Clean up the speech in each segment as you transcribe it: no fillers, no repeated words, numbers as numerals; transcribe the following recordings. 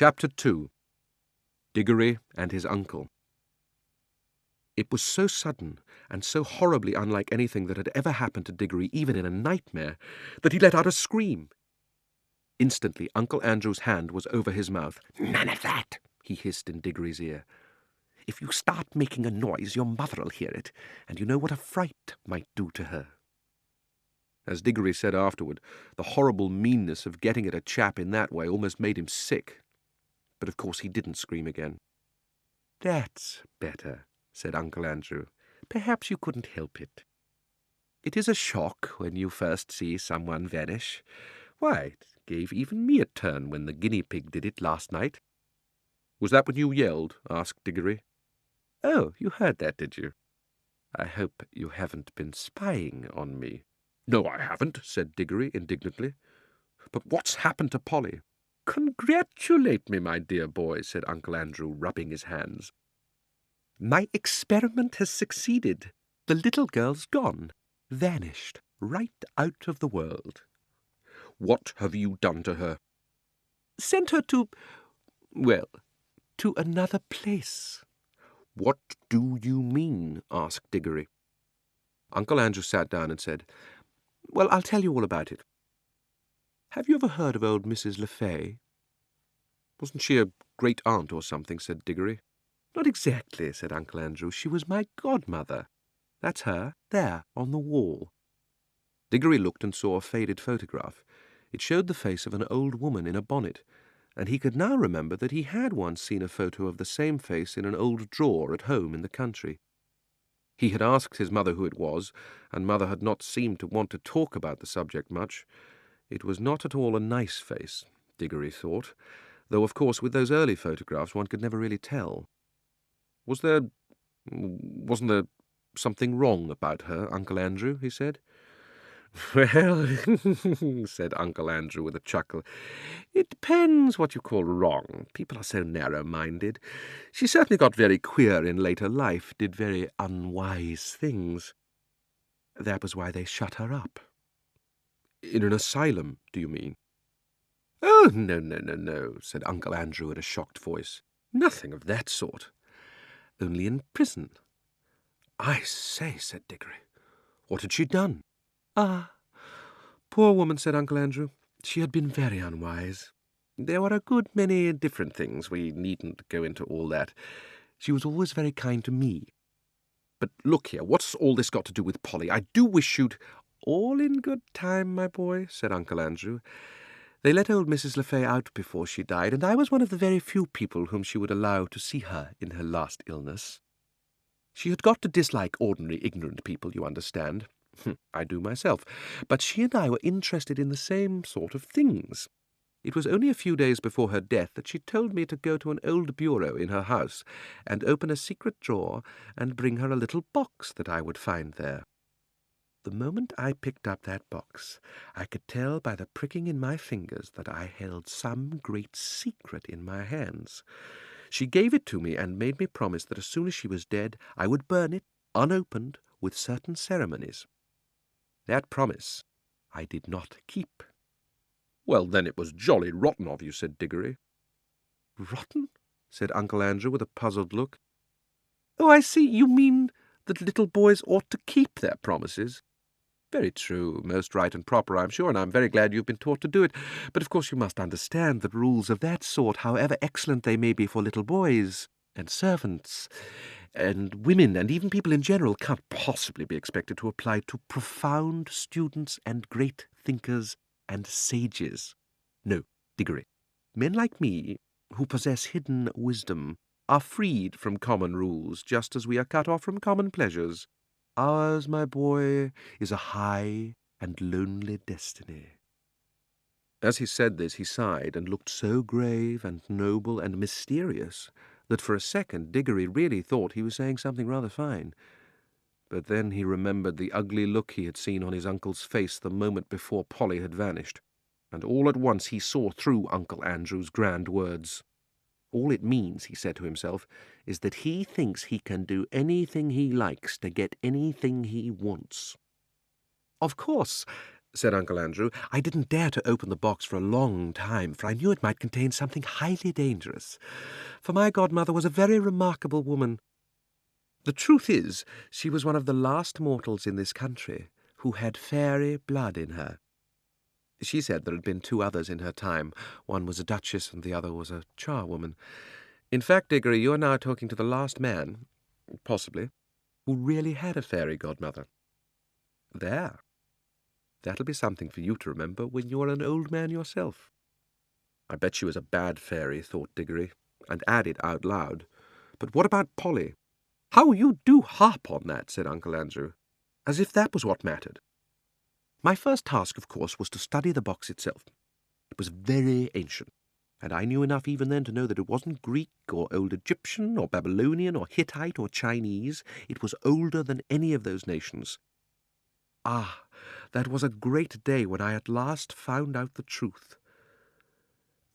Chapter 2. Digory and His Uncle. It was so sudden and so horribly unlike anything that had ever happened to Digory, even in a nightmare, that he let out a scream. Instantly, Uncle Andrew's hand was over his mouth. "None of that," he hissed in Digory's ear. "If you start making a noise, your mother'll hear it, and you know what a fright might do to her." As Digory said afterward, the horrible meanness of getting at a chap in that way almost made him sick. But of course he didn't scream again. "That's better," said Uncle Andrew. "Perhaps you couldn't help it. It is a shock when you first see someone vanish. Why, it gave even me a turn when the guinea pig did it last night." "Was that when you yelled?" asked Digory. "Oh, you heard that, did you? I hope you haven't been spying on me." "No, I haven't," said Digory indignantly. "But what's happened to Polly?" "Congratulate me, my dear boy," said Uncle Andrew, rubbing his hands. "My experiment has succeeded. The little girl's gone, vanished, right out of the world." "What have you done to her?" "Sent her to another place." "What do you mean?" asked Digory. Uncle Andrew sat down and said, "Well, I'll tell you all about it. Have you ever heard of old Mrs. Le Fay?" "Wasn't she a great-aunt or something?" said Digory. "Not exactly," said Uncle Andrew. "She was my godmother. That's her, there, on the wall." Digory looked and saw a faded photograph. It showed the face of an old woman in a bonnet, and he could now remember that he had once seen a photo of the same face in an old drawer at home in the country. He had asked his mother who it was, and Mother had not seemed to want to talk about the subject much. It was not at all a nice face, Digory thought, though of course with those early photographs one could never really tell. Wasn't there something wrong about her, Uncle Andrew?" he said. "Well," said Uncle Andrew with a chuckle, "it depends what you call wrong. People are so narrow-minded. She certainly got very queer in later life, did very unwise things. That was why they shut her up." "In an asylum, do you mean?" "Oh, no," said Uncle Andrew in a shocked voice. "Nothing of that sort. Only in prison." "I say," said Digory, "what had she done?" "Ah, poor woman," said Uncle Andrew. "She had been very unwise. There were a good many different things. We needn't go into all that. She was always very kind to me." "But look here, what's all this got to do with Polly? I do wish you'd—" "All in good time, my boy," said Uncle Andrew. "They let old Mrs. Le Fay out before she died, and I was one of the very few people whom she would allow to see her in her last illness. She had got to dislike ordinary ignorant people, you understand. I do myself. But she and I were interested in the same sort of things. It was only a few days before her death that she told me to go to an old bureau in her house and open a secret drawer and bring her a little box that I would find there. The moment I picked up that box, I could tell by the pricking in my fingers that I held some great secret in my hands. She gave it to me and made me promise that as soon as she was dead, I would burn it, unopened, with certain ceremonies. That promise I did not keep." "Well, then it was jolly rotten of you," said Digory. "Rotten?" said Uncle Andrew with a puzzled look. "Oh, I see. You mean that little boys ought to keep their promises. Very true, most right and proper, I'm sure, and I'm very glad you've been taught to do it. But of course you must understand that rules of that sort, however excellent they may be for little boys and servants and women and even people in general, can't possibly be expected to apply to profound students and great thinkers and sages. No, Digory, men like me, who possess hidden wisdom, are freed from common rules, just as we are cut off from common pleasures. Ours, my boy, is a high and lonely destiny." As he said this, he sighed and looked so grave and noble and mysterious that for a second Digory really thought he was saying something rather fine. But then he remembered the ugly look he had seen on his uncle's face the moment before Polly had vanished, and all at once he saw through Uncle Andrew's grand words. All it means, he said to himself, is that he thinks he can do anything he likes to get anything he wants. Of course, said Uncle Andrew. "I didn't dare to open the box for a long time, for I knew it might contain something highly dangerous. For my godmother was a very remarkable woman. The truth is, she was one of the last mortals in this country who had fairy blood in her. She said there had been two others in her time. One was a duchess and the other was a charwoman. In fact, Diggory, you are now talking to the last man, possibly, who really had a fairy godmother. There. That'll be something for you to remember when you are an old man yourself." "I bet she was a bad fairy," thought Diggory, and added out loud, "But what about Polly?" "How you do harp on that," said Uncle Andrew, "as if that was what mattered. My first task, of course, was to study the box itself. It was very ancient, and I knew enough even then to know that it wasn't Greek or old Egyptian or Babylonian or Hittite or Chinese. It was older than any of those nations. Ah, that was a great day when I at last found out the truth.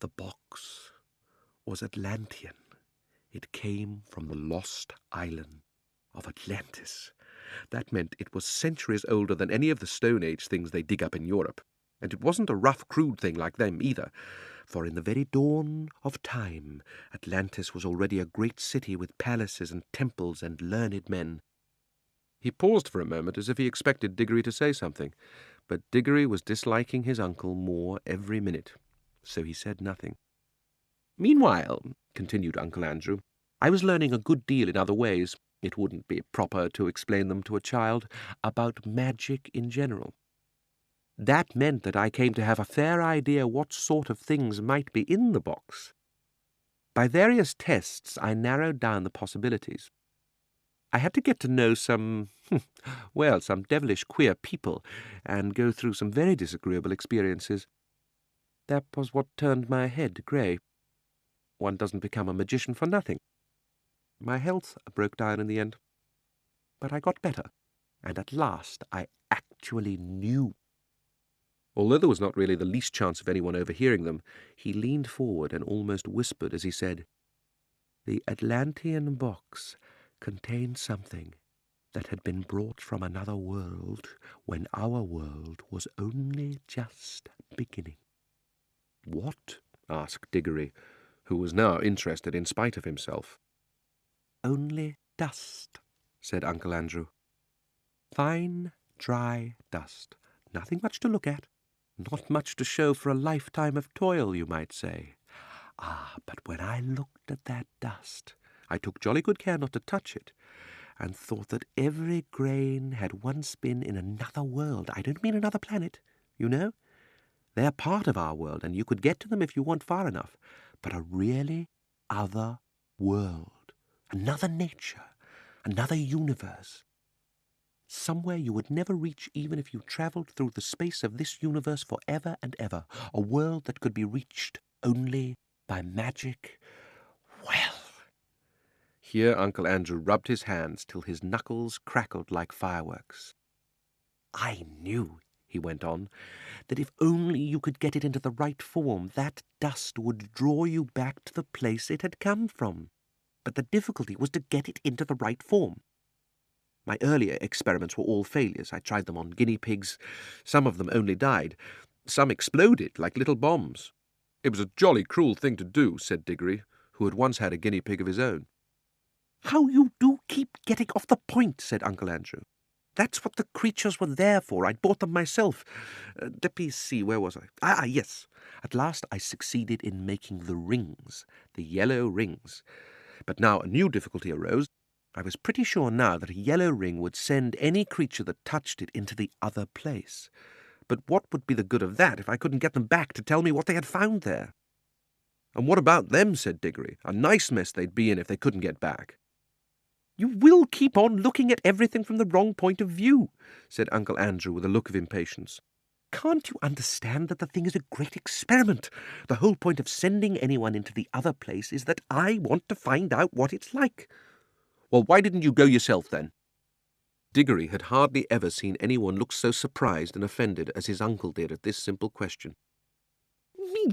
The box was Atlantean. It came from the lost island of Atlantis. That meant it was centuries older than any of the Stone Age things they dig up in Europe. And it wasn't a rough, crude thing like them either, for in the very dawn of time, Atlantis was already a great city with palaces and temples and learned men." He paused for a moment as if he expected Diggory to say something, but Diggory was disliking his uncle more every minute, so he said nothing. "Meanwhile," continued Uncle Andrew, "I was learning a good deal in other ways. It wouldn't be proper to explain them to a child, about magic in general. That meant that I came to have a fair idea what sort of things might be in the box. By various tests, I narrowed down the possibilities. I had to get to know some devilish queer people, and go through some very disagreeable experiences. That was what turned my head grey. One doesn't become a magician for nothing. My health broke down in the end, but I got better, and at last I actually knew." Although there was not really the least chance of anyone overhearing them, he leaned forward and almost whispered as he said, "The Atlantean box contained something that had been brought from another world when our world was only just beginning." "What?" asked Diggory, who was now interested in spite of himself. "Only dust," said Uncle Andrew. "Fine, dry dust. Nothing much to look at. Not much to show for a lifetime of toil, you might say. Ah, but when I looked at that dust, I took jolly good care not to touch it, and thought that every grain had once been in another world. I don't mean another planet, you know. They're part of our world, and you could get to them if you went far enough. But a really other world, another nature, another universe. Somewhere you would never reach even if you travelled through the space of this universe for ever and ever. A world that could be reached only by magic. Well—" Here Uncle Andrew rubbed his hands till his knuckles crackled like fireworks. "I knew," he went on, "that if only you could get it into the right form, that dust would draw you back to the place it had come from. But the difficulty was to get it into the right form. My earlier experiments were all failures. I tried them on guinea pigs. Some of them only died. Some exploded like little bombs." "It was a jolly cruel thing to do," said Diggory, who had once had a guinea pig of his own. "How you do keep getting off the point," said Uncle Andrew. "That's what the creatures were there for. I'd bought them myself. Let me see, where was I? Yes. At last I succeeded in making the rings, the yellow rings. But now a new difficulty arose. I was pretty sure now that a yellow ring would send any creature that touched it into the other place. But what would be the good of that if I couldn't get them back to tell me what they had found there?" "And what about them?" said Diggory. "A nice mess they'd be in if they couldn't get back." "You will keep on looking at everything from the wrong point of view," said Uncle Andrew with a look of impatience. "Can't you understand that the thing is a great experiment? The whole point of sending anyone into the other place is that I want to find out what it's like." "Well, why didn't you go yourself, then?" Diggory had hardly ever seen anyone look so surprised and offended as his uncle did at this simple question. "Me?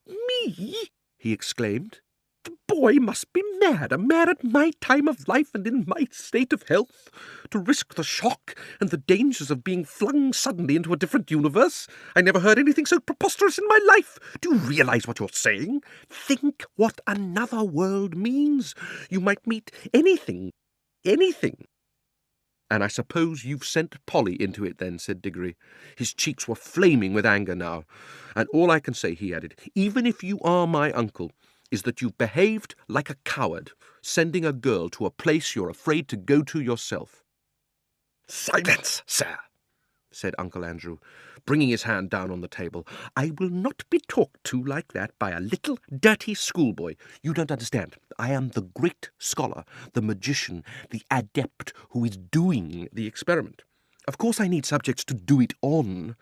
Me?" he exclaimed. "The boy must be mad at my time of life and in my state of health, to risk the shock and the dangers of being flung suddenly into a different universe. I never heard anything so preposterous in my life. Do you realize what you're saying? Think what another world means. You might meet anything. And I suppose you've sent Polly into it then, said Digory. His cheeks were flaming with anger now. And all I can say, he added, even if you are my uncle, is that you've behaved like a coward, sending a girl to a place you're afraid to go to yourself. Silence, sir, said Uncle Andrew, bringing his hand down on the table. I will not be talked to like that by a little dirty schoolboy. You don't understand. I am the great scholar, the magician, the adept who is doing the experiment. Of course I need subjects to do it on.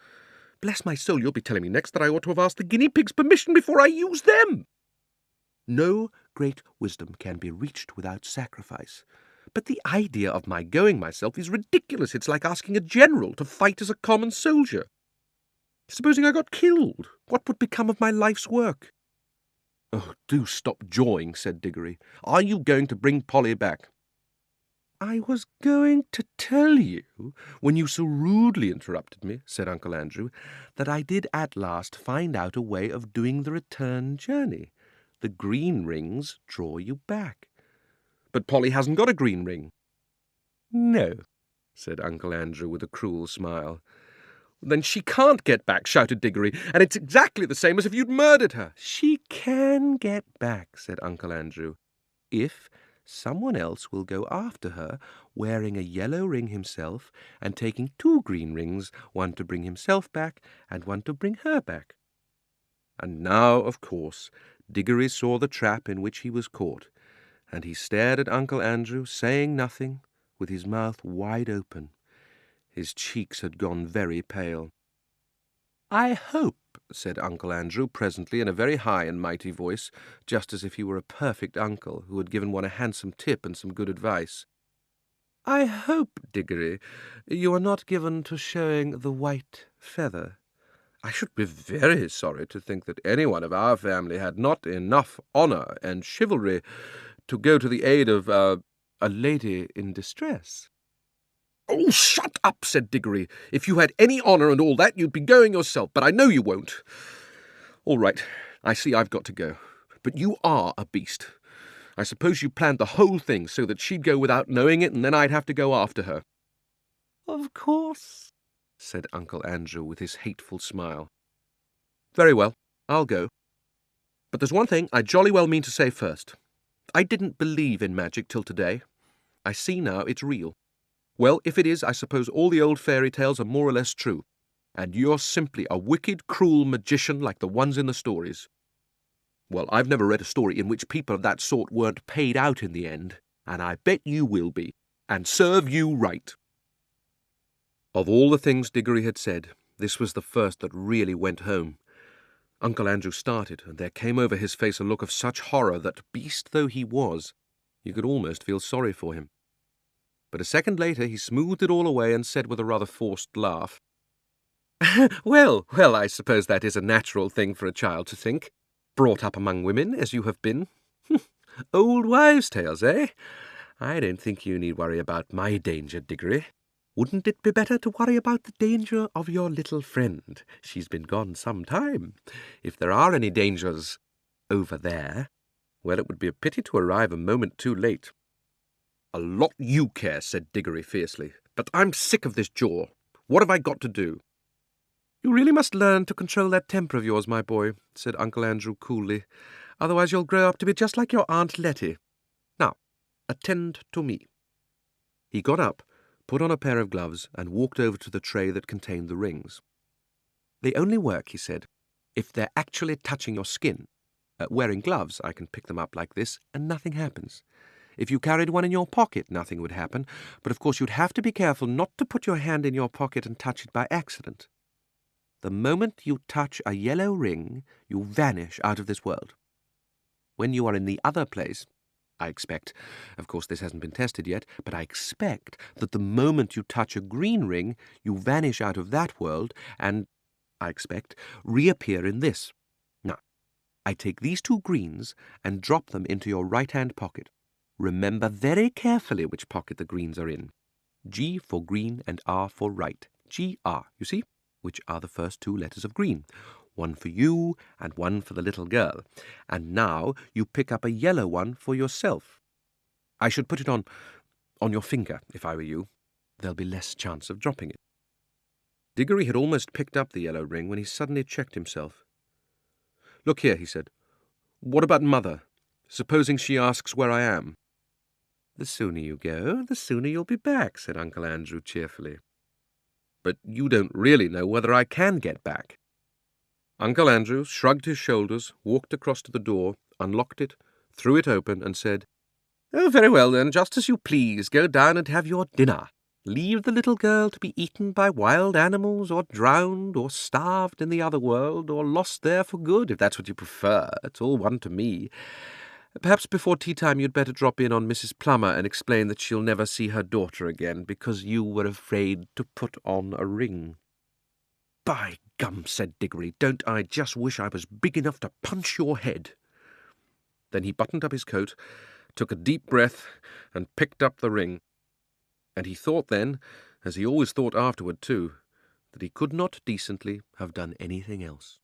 Bless my soul, you'll be telling me next that I ought to have asked the guinea pigs' permission before I use them. No great wisdom can be reached without sacrifice. But the idea of my going myself is ridiculous. It's like asking a general to fight as a common soldier. Supposing I got killed, what would become of my life's work? Oh, do stop jawing, said Digory. Are you going to bring Polly back? I was going to tell you, when you so rudely interrupted me, said Uncle Andrew, that I did at last find out a way of doing the return journey. The green rings draw you back. But Polly hasn't got a green ring. No, said Uncle Andrew with a cruel smile. Then she can't get back, shouted Digory, and it's exactly the same as if you'd murdered her. She can get back, said Uncle Andrew, if someone else will go after her, wearing a yellow ring himself, and taking 2 green rings, one to bring himself back, and one to bring her back. And now, of course, Digory saw the trap in which he was caught, and he stared at Uncle Andrew, saying nothing, with his mouth wide open. His cheeks had gone very pale. I hope, said Uncle Andrew presently in a very high and mighty voice, just as if he were a perfect uncle who had given one a handsome tip and some good advice. I hope, Digory, you are not given to showing the white feather. I should be very sorry to think that anyone of our family had not enough honour and chivalry to go to the aid of a lady in distress. Oh, shut up, said Digory. If you had any honour and all that, you'd be going yourself, but I know you won't. All right, I see I've got to go. But you are a beast. I suppose you planned the whole thing so that she'd go without knowing it, and then I'd have to go after her. Of course, said Uncle Andrew with his hateful smile. Very well, I'll go. But there's one thing I jolly well mean to say first. I didn't believe in magic till today. I see now it's real. Well, if it is, I suppose all the old fairy tales are more or less true, and you're simply a wicked, cruel magician like the ones in the stories. Well, I've never read a story in which people of that sort weren't paid out in the end, and I bet you will be, and serve you right. Of all the things Digory had said, this was the first that really went home. Uncle Andrew started, and there came over his face a look of such horror that, beast though he was, you could almost feel sorry for him. But a second later he smoothed it all away and said with a rather forced laugh, Well, I suppose that is a natural thing for a child to think, brought up among women as you have been. Old wives' tales, eh? I don't think you need worry about my danger, Digory. Wouldn't it be better to worry about the danger of your little friend? She's been gone some time. If there are any dangers over there, well, it would be a pity to arrive a moment too late. A lot you care, said Digory fiercely, but I'm sick of this jaw. What have I got to do? You really must learn to control that temper of yours, my boy, said Uncle Andrew coolly. Otherwise you'll grow up to be just like your Aunt Letty. Now, attend to me. He got up, put on a pair of gloves, and walked over to the tray that contained the rings. They only work, he said, if they're actually touching your skin. Wearing gloves, I can pick them up like this, and nothing happens. If you carried one in your pocket, nothing would happen, but of course you'd have to be careful not to put your hand in your pocket and touch it by accident. The moment you touch a yellow ring, you vanish out of this world. When you are in the other place, I expect, of course this hasn't been tested yet, but I expect that the moment you touch a green ring, you vanish out of that world and, I expect, reappear in this. Now, I take these 2 greens and drop them into your right-hand pocket. Remember very carefully which pocket the greens are in. G for green and R for right. G-R, you see, which are the first 2 letters of green. 1 for you and 1 for the little girl. And now you pick up a yellow one for yourself. I should put it on your finger, if I were you. There'll be less chance of dropping it. Digory had almost picked up the yellow ring when he suddenly checked himself. "Look here," he said. "What about Mother? Supposing she asks where I am?" "The sooner you go, the sooner you'll be back," said Uncle Andrew cheerfully. "But you don't really know whether I can get back." Uncle Andrew shrugged his shoulders, walked across to the door, unlocked it, threw it open, and said, "Oh, very well, then, just as you please. Go down and have your dinner. Leave the little girl to be eaten by wild animals, or drowned, or starved in the other world, or lost there for good, if that's what you prefer. It's all one to me. Perhaps before tea-time you'd better drop in on Mrs. Plummer and explain that she'll never see her daughter again because you were afraid to put on a ring." "By gum," said Digory, "don't I just wish I was big enough to punch your head." Then he buttoned up his coat, took a deep breath, and picked up the ring. And he thought then, as he always thought afterward too, that he could not decently have done anything else.